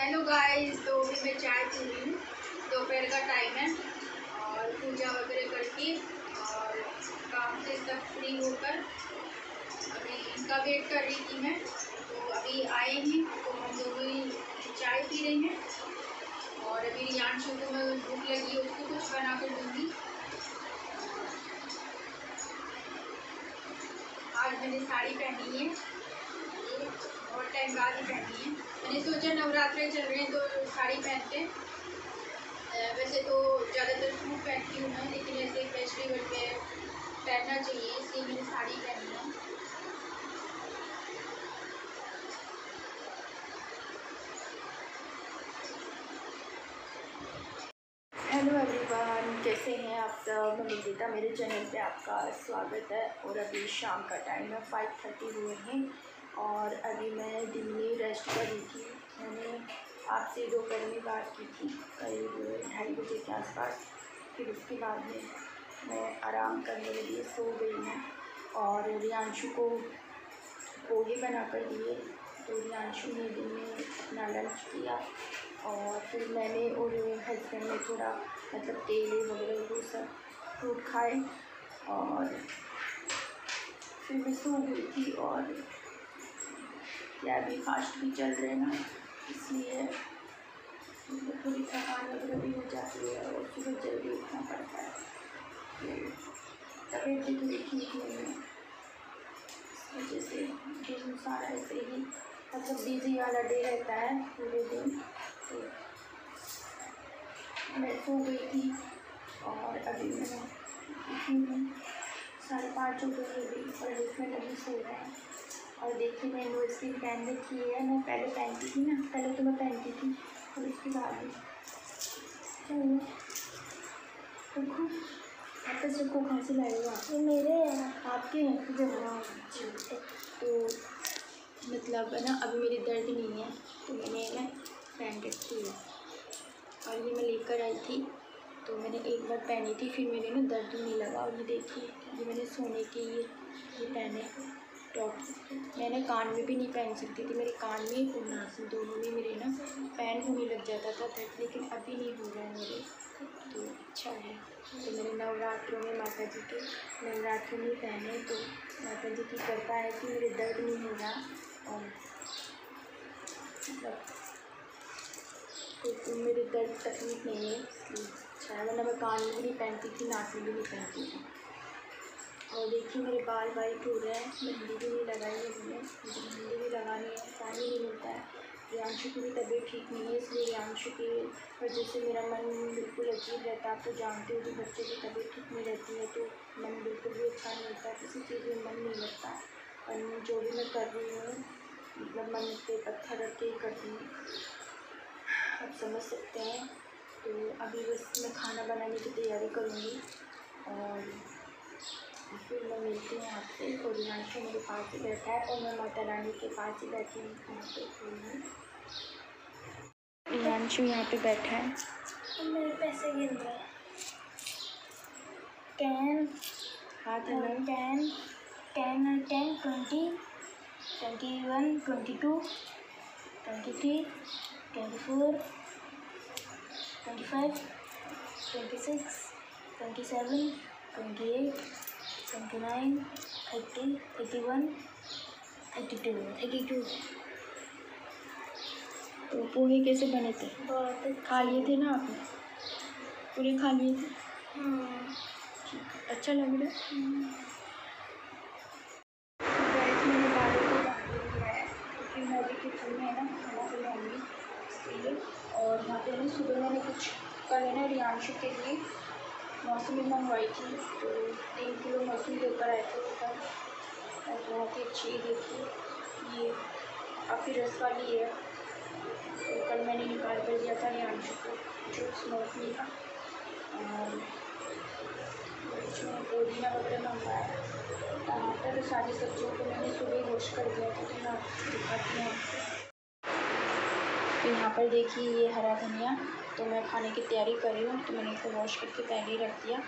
Hello guys, तो अभी मैं चाय पी रही हूँ। दोपहर का टाइम है और पूजा वगैरह करके और काम से सब फ्री होकर अभी इनका वेट कर रही थी मैं। तो अभी आए हैं तो हम दोनों ही चाय पी रहे हैं और अभी रियांशु को मैं भूख लगी है, उसको कुछ बना कर दूँगी। आज मैंने साड़ी पहनी है, ये बहुत टाइम बाद ही पहनी है। मैंने सोचा नवरात्रे चल रहे हैं तो साड़ी पहनते हैं। वैसे तो ज़्यादातर सूट पहनती हूँ मैं, लेकिन ऐसे फेस्टिवल पे पहनना चाहिए इसलिए मैंने साड़ी पहनी है। हेलो एवरीवन, कैसे हैं आप सब। मैं निकिता, मेरे चैनल पे आपका स्वागत है। और अभी शाम का टाइम है, 5:30 हुए हैं और अभी मैं दिन में रेस्ट कर रही थी। मैंने आपसे दोपहर में बात की थी करीब 2:30 बजे के आसपास। फिर उसके बाद में मैं आराम करने के लिए सो गई हूँ और रियांशु को पोहे बना कर दिए। तो रियांशु ने दिन में अपना लंच किया और फिर मैंने और हस्बैंड ने थोड़ा मतलब केले वगैरह वो सब फ्रूट खाए और फिर मैं सो गई थी। और क्या अभी फास्ट भी चल रहे हैं ना, इसलिए थोड़ी थकान वगैरह भी हो जाती है और सुबह जल्दी उठना पड़ता है। फिर तबीयत भी थोड़ी ठीक नहीं है, इस वजह से दिन सारा ऐसे ही मतलब बिजी वाला डे रहता है पूरे दिन। तो मैं सो गई थी और अभी मैं उठी हूँ, 5:30 हो गई अभी और हस्बैंड अभी सो रहे हैं। और देखिए मैं यूनिवर्सिटी पहन रखी है, मैं पहले पहनती थी ना, पहले तो मैं पहनती थी और उसके बाद भी चलो देखो आपका सबको खांसी लगेगा। ये मेरे आपके हैं जब तो मतलब है ना, अभी मेरी दर्द नहीं है तो मैंने ना पहन रखी है। और ये मैं लेकर आई थी तो मैंने एक बार पहनी थी, फिर मेरे ना दर्द नहीं लगा। और ये देखिए, ये मैंने सोने के ये पहने टॉप। मैंने कान में भी नहीं पहन सकती थी, मेरे कान में और नाक में दोनों में मेरे ना पैन होने लग जाता था दर्द, लेकिन अभी नहीं हो रहा है मेरे, तो अच्छा है। तो मैंने नवरात्रों में माता जी के नवरात्रों में पहने तो माता जी की कृपा है कि मेरे दर्द नहीं हो रहा और मतलब तो मेरे दर्द तकलीफ नहीं है, इसलिए अच्छा है। वरना मैं कान में भी नहीं पहनती थी, नाक में भी नहीं पहनती थी। और देखिए मेरे बाल वाइट हो रहे हैं, मेहंदी भी नहीं लगाई है मैंने, मुझे मेहंदी भी लगानी है, टाइम ही नहीं मिलता है। रियांशु की भी तबीयत ठीक नहीं है, इसलिए रियांशु की वजह से मेरा मन बिल्कुल अजीब रहता है। आप तो जानते हो, जो बच्चे की तबीयत ठीक नहीं रहती है तो मन बिल्कुल भी अच्छा नहीं होता, किसी चीज़ में मन नहीं लगता। और जो भी मैं कर रही हूँ मतलब मन पे पत्थर रख के ही कर रही हूँ, आप समझ सकते हैं। तो अभी बस मैं खाना बनाने की तैयारी करूँगी और फिर मैं मिलती हूँ आपसे। और रियांशु मेरे पास ही बैठा है और मैं माता रानी के पास ही बैठी हूँ यहाँ पे। रियांशु यहाँ पे बैठा है और मेरे पैसे गिन रहे हैं। 10 हाथ हिलाओ, 10 10 10 20 21 22 23 24 25 26 27 28 29 30 31 32। तो पोहे कैसे बने थे? बहुत खा लिए थे ना आपने? पूरे खा लिए थे? ठीक है, अच्छा लग रहा है। गैस मैंने बालों को बांध लिया है क्योंकि मैं अभी किचन में है ना खाना बनाऊँगी इसलिए। और यहाँ पे ना सुबह मैंने कुछ कल है ना रियांशु के लिए मौसमी मंगवाई थी, तो 3 किलो मौसमी लेकर आए थे ऊपर और बहुत ही अच्छी। देखिए ये काफ़ी रस वाली है, तो कल मैंने निकाल कर दिया था रियांशु को जूस मौसमी का। और इसमें पुदीना वगैरह मंगवाया, टमाटर, सारी सब्जियों को मैंने सुबह वॉश कर दिया था, तो मैं आपको दिखाती हूँ आपको। तो यहाँ पर देखिए ये हरा धनिया, तो मैं खाने की तैयारी कर रही हूँ तो मैंने इसको वॉश करके पहले ही रख दिया,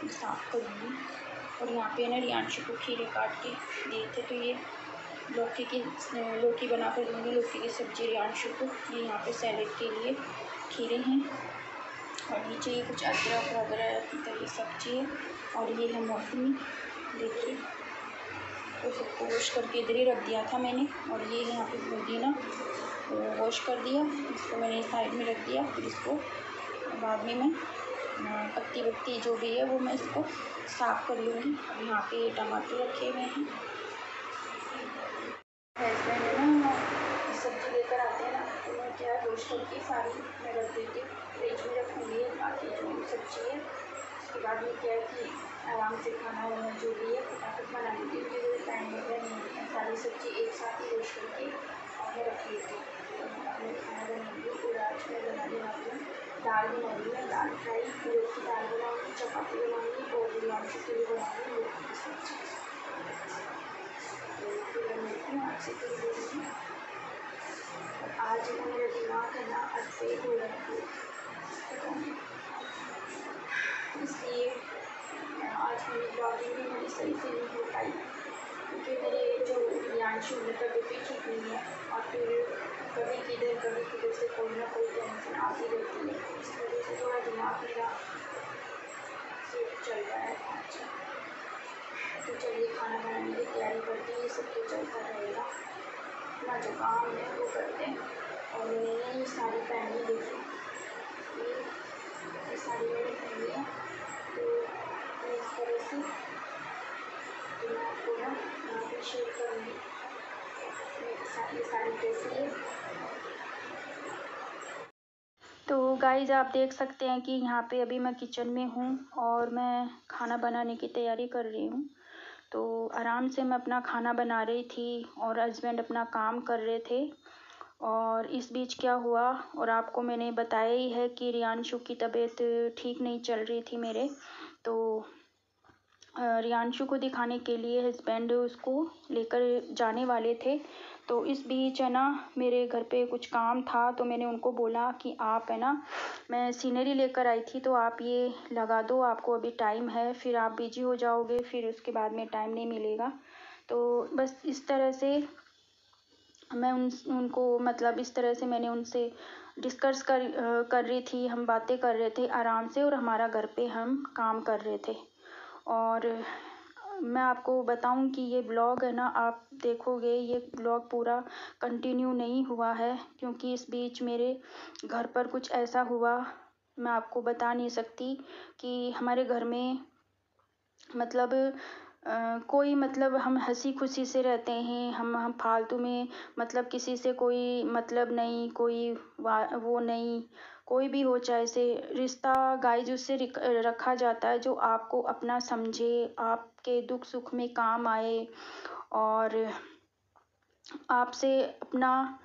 साफ़ करूँगी। और यहाँ पे ना रियांशु को खीरे काट के दिए थे, तो ये लौकी बना कर दूँगी, लौकी की सब्ज़ी रियांशु को। ये यहाँ पे सैलेड के लिए खीरे हैं और नीचे ये कुछ अदरक वगैरह की ये सब्ज़ी है और ये है मौसमी। देखिए, तो सबको वॉश करके इधर ही रख दिया था मैंने। और ये है यहाँ पे पुदीना, वॉश कर दिया, इसको मैंने साइड में रख दिया। फिर इसको बाद में मैं पत्ती वत्ती जो भी है वो मैं इसको साफ़ कर लूँगी। अब यहाँ पे टमाटर रखे हुए हैं। हस्बैंड है ना सब्ज़ी लेकर आते हैं ना, तो मैं क्या वॉश करके सारी मैं रख देती हूँ, फ्रिज में रखूँगी बाकी जो सब्ज़ी है। उसके बाद में क्या है कि आराम से खाना वाना जो भी है फटाफट बना लेती हूँ, मुझे टाइम वगैरह नहीं होता। सारी सब्ज़ी एक साथ ही वॉश करके और मैं रख लेती हूँ। तो मैं खाना बनाऊँगी और आज मैं बनाने वाली हूँ दाल बनाऊँगी। मैं दाल फ्राई उड़द की दाल बनाऊँगी, चपाती बनाऊँगी और रियांशु के लिए बनाऊँगी लौकी की सब्ज़ी। तो फिर मैं मिलती हूँ आपसे थोड़ी देर में। और आज मेरा दिमाग है ना अपसेट हो रहा है, इसलिए आज मेरी ब्लॉगिंग भी मेरी सही से नहीं हो पाई, क्योंकि मेरे जो रियांशु तबीयत भी ठीक नहीं है और फिर कभी किधर से कोई ना कोई टेंशन आती रहती है। इस वजह से थोड़ा दिमाग मेरा चल रहा है आज। तो चलिए खाना बनाने की तैयारी करते हैं, ये सब तो चलता रहेगा। अपना जो काम है वो करते हैं। और मैंने ये साड़ी पहनी, देखिए ये साड़ी मैंने पहनी है। तो इस तरह से तो मैं आपको ना यहाँ पर शेयर करूँगी ये साड़ी कैसी है। तो गाइज़ आप देख सकते हैं कि यहाँ पे अभी मैं किचन में हूँ और मैं खाना बनाने की तैयारी कर रही हूँ। तो आराम से मैं अपना खाना बना रही थी और हस्बैंड अपना काम कर रहे थे। और इस बीच क्या हुआ, और आपको मैंने बताया ही है कि रियांशु की तबीयत ठीक नहीं चल रही थी मेरे। तो रियांशु को दिखाने के लिए हस्बैंड उसको लेकर जाने वाले थे। तो इस बीच है ना मेरे घर पे कुछ काम था, तो मैंने उनको बोला कि आप है ना, मैं सीनरी लेकर आई थी तो आप ये लगा दो, आपको अभी टाइम है, फिर आप बिजी हो जाओगे, फिर उसके बाद में टाइम नहीं मिलेगा। तो बस इस तरह से मैं उनको मतलब इस तरह से मैंने उनसे डिस्कस कर रही थी, हम बातें कर रहे थे आराम से और हमारा घर पे हम काम कर रहे थे। और मैं आपको बताऊं कि ये ब्लॉग है ना, आप देखोगे ये ब्लॉग पूरा कंटिन्यू नहीं हुआ है, क्योंकि इस बीच मेरे घर पर कुछ ऐसा हुआ मैं आपको बता नहीं सकती। कि हमारे घर में मतलब कोई मतलब हम हंसी खुशी से रहते हैं, हम फालतू में मतलब किसी से कोई मतलब नहीं, कोई वो नहीं, कोई भी हो चाहे से रिश्ता गाइज उससे रखा जाता है जो आपको अपना समझे, आपके दुख सुख में काम आए और आपसे अपना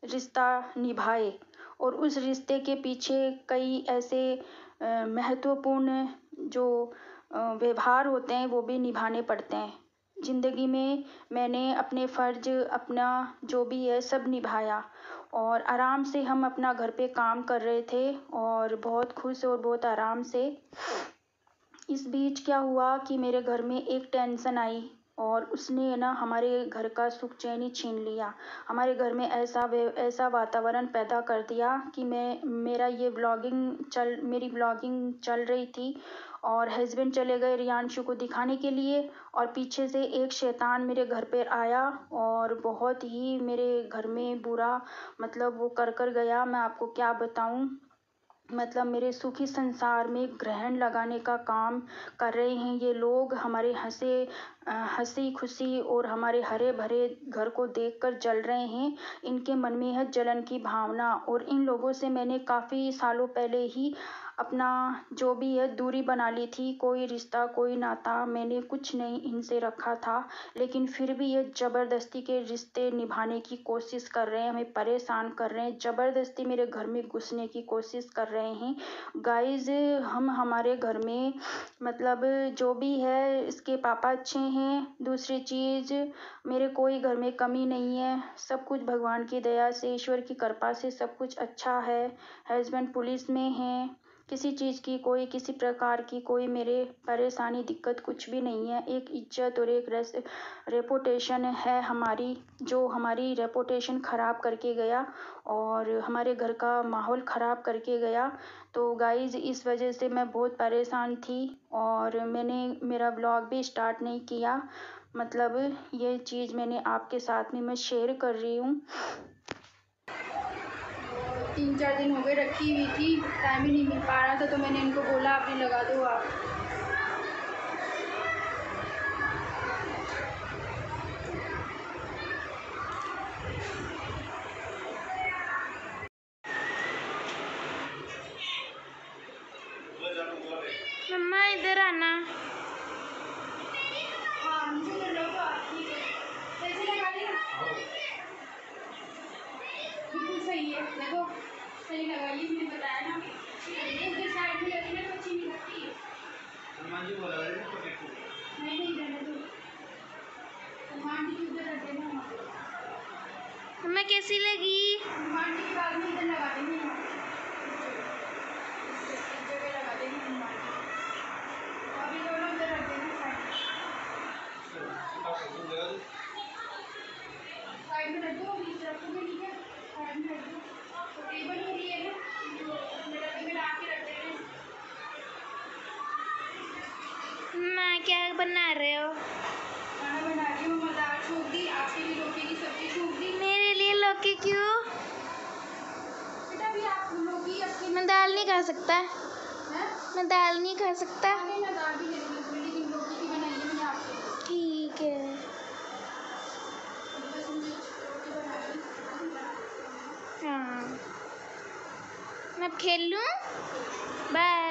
रिश्ता निभाए। और उस रिश्ते के पीछे कई ऐसे महत्वपूर्ण जो व्यवहार होते हैं वो भी निभाने पड़ते हैं। ज़िंदगी में मैंने अपने फ़र्ज अपना जो भी है सब निभाया और आराम से हम अपना घर पे काम कर रहे थे और बहुत खुश और बहुत आराम से। इस बीच क्या हुआ कि मेरे घर में एक टेंशन आई और उसने ना हमारे घर का सुख चैन ही छीन लिया। हमारे घर में ऐसा वातावरण पैदा कर दिया कि मेरी ब्लॉगिंग चल रही थी और हस्बैंड चले गए रियांशु को दिखाने के लिए और पीछे से एक शैतान मेरे घर पर आया और बहुत ही मेरे घर में बुरा मतलब वो कर गया। मैं आपको क्या बताऊं, मतलब मेरे सुखी संसार में ग्रहण लगाने का काम कर रहे हैं ये लोग। हमारे हंसी खुशी और हमारे हरे भरे घर को देखकर जल रहे हैं। इनके मन में है जलन की भावना और इन लोगों से मैंने काफ़ी सालों पहले ही अपना जो भी है दूरी बना ली थी। कोई रिश्ता कोई नाता मैंने कुछ नहीं इनसे रखा था, लेकिन फिर भी ये ज़बरदस्ती के रिश्ते निभाने की कोशिश कर रहे हैं, हमें परेशान कर रहे हैं, ज़बरदस्ती मेरे घर में घुसने की कोशिश कर रहे हैं। गाइज हम हमारे घर में मतलब जो भी है इसके पापा अच्छे हैं। दूसरी चीज़ मेरे कोई घर में कमी नहीं है, सब कुछ भगवान की दया से ईश्वर की कृपा से सब कुछ अच्छा है। हस्बैंड पुलिस में हैं, किसी चीज़ की कोई किसी प्रकार की कोई मेरे परेशानी दिक्कत कुछ भी नहीं है। एक इज्जत और एक रेपुटेशन है हमारी, जो हमारी रेपुटेशन ख़राब करके गया और हमारे घर का माहौल ख़राब करके गया। तो गाइज़ इस वजह से मैं बहुत परेशान थी और मैंने मेरा व्लॉग भी स्टार्ट नहीं किया। मतलब ये चीज़ मैंने आपके साथ में मैं शेयर कर रही हूँ। 3-4 दिन हो गए रखी हुई थी, टाइम ही नहीं मिल पा रहा था, तो मैंने इनको बोला आप भी लगा दो आप। मम्मा इधर आना। हाँ मुझे कर लो तो आप, ठीक है, कैसे लगा देना, बिल्कुल सही है। देखो सही लगाइए, मैंने बताया ना, उधर साइड में लगी ना तो अच्छी नहीं लगती है। नहीं नहीं रहने दो, हनुमान जी की उधर रख देना, मम्मा कैसी लगी? हनुमान जी के बाद में इधर लगा देंगे, यहाँ इस जगह लगा देंगे हनुमान जी। अभी दोनों उधर रख देना साइड में रख दो, बीच रखोगे नहीं क्या, साइड में रख दो। तो टेबल हो रही है ना, तो में ला के रख देना। मम्मा क्या बना रहे हो? खाना बना रही हूँ, मैं दाल छोड़ दी, आपके लिए लौकी की सब्जी छोड़ दी। मेरे लिए लौकी क्यों? बेटा भी आप लौकी आपकी, मैं दाल नहीं खा सकता। हैं? मैं दाल नहीं खा सकता। नहीं मैं दाल भी ले लूँगी, लेकिन लौकी की बनाई है मैंने आपके लिए। ठीक है। बस मुझे रोटी बना दी। हाँ मैं अब खेल लूँ। बाय।